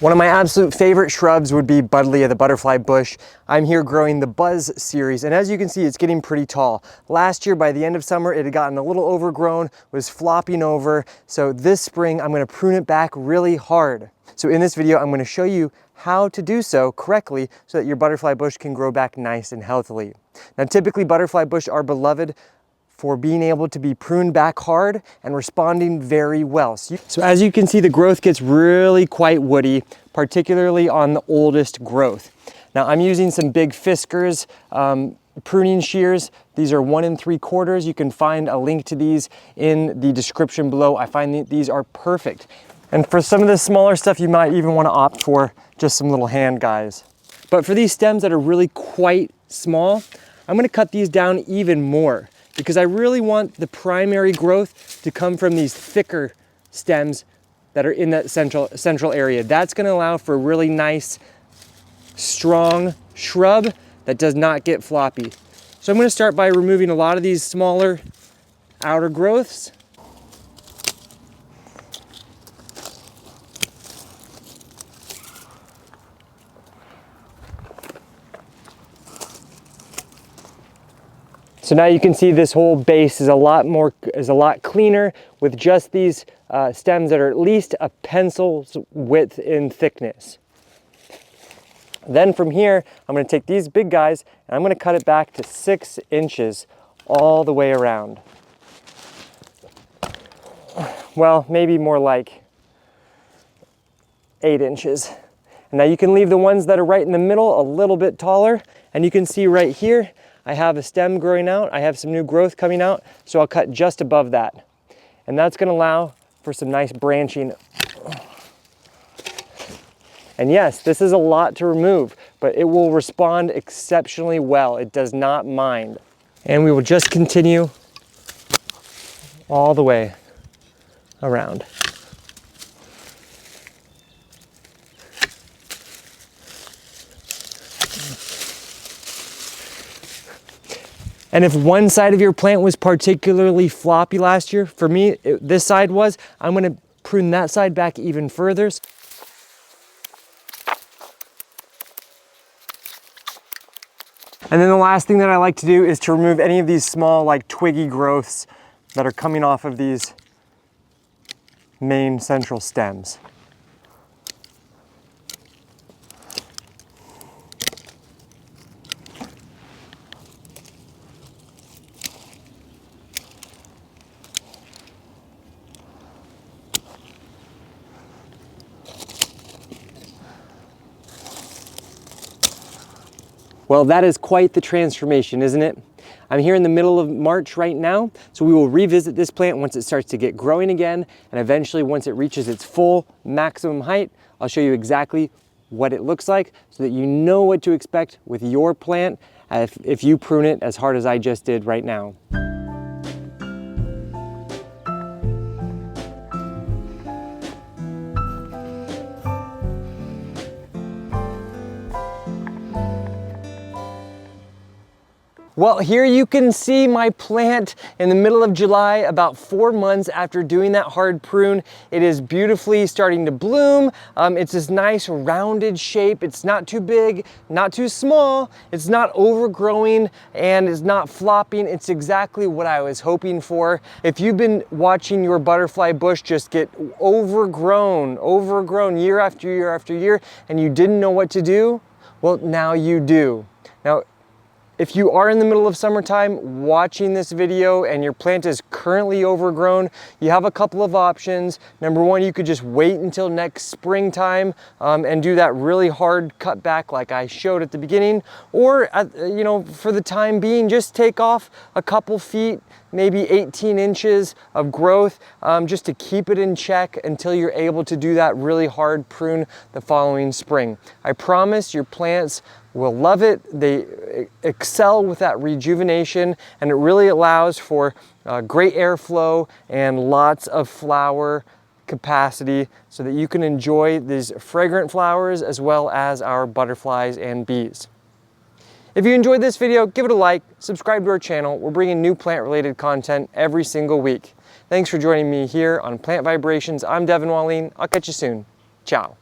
One of my absolute favorite shrubs would be Buddleia, the butterfly bush. I'm here growing the Buzz series, and as you can see, it's getting pretty tall. Last year, by the end of summer, it had gotten a little overgrown, was flopping over. So this spring, I'm gonna prune it back really hard. So in this video, I'm gonna show you how to do so correctly so that your butterfly bush can grow back nice and healthily. Now, typically butterfly bush are beloved for being able to be pruned back hard and responding very well. So as you can see, the growth gets really quite woody, particularly on the oldest growth. Now I'm using some big Fiskars pruning shears. These are 1 3/4. You can find a link to these in the description below. I find that these are perfect. And for some of the smaller stuff, you might even want to opt for just some little hand guys. But for these stems that are really quite small, I'm going to cut these down even more, because I really want the primary growth to come from these thicker stems that are in that central area. That's gonna allow for a really nice, strong shrub that does not get floppy. So I'm gonna start by removing a lot of these smaller outer growths. So now you can see this whole base is a lot cleaner with just these stems that are at least a pencil's width in thickness. Then from here, I'm going to take these big guys and I'm going to cut it back to 6 inches all the way around. Well, maybe more like 8 inches. And now you can leave the ones that are right in the middle a little bit taller, and you can see right here, I have a stem growing out, I have some new growth coming out, so I'll cut just above that. And that's gonna allow for some nice branching. And yes, this is a lot to remove, but it will respond exceptionally well. It does not mind. And we will just continue all the way around. And if one side of your plant was particularly floppy last year, for me, this side was, I'm gonna prune that side back even further. And then the last thing that I like to do is to remove any of these small, like twiggy growths that are coming off of these main central stems. Well, that is quite the transformation, isn't it? I'm here in the middle of March right now, so we will revisit this plant once it starts to get growing again, and eventually once it reaches its full maximum height, I'll show you exactly what it looks like so that you know what to expect with your plant if you prune it as hard as I just did right now. Well, here you can see my plant in the middle of July, about 4 months after doing that hard prune. It is beautifully starting to bloom. It's this nice rounded shape. It's not too big, not too small. It's not overgrowing and it's not flopping. It's exactly what I was hoping for. If you've been watching your butterfly bush just get overgrown year after year after year, and you didn't know what to do, well, now you do. Now, if you are in the middle of summertime watching this video and your plant is currently overgrown, you have a couple of options. Number one, you could just wait until next springtime and do that really hard cut back like I showed at the beginning. Or, for the time being, just take off a couple feet, maybe 18 inches of growth just to keep it in check until you're able to do that really hard prune the following spring. I promise your plants will love it. They excel with that rejuvenation, and it really allows for great airflow and lots of flower capacity so that you can enjoy these fragrant flowers as well as our butterflies and bees. If you enjoyed this video, give it a like, subscribe to our channel. We're bringing new plant-related content every single week. Thanks for joining me here on Plant Vibrations. I'm Devin Wallien. I'll catch you soon. Ciao.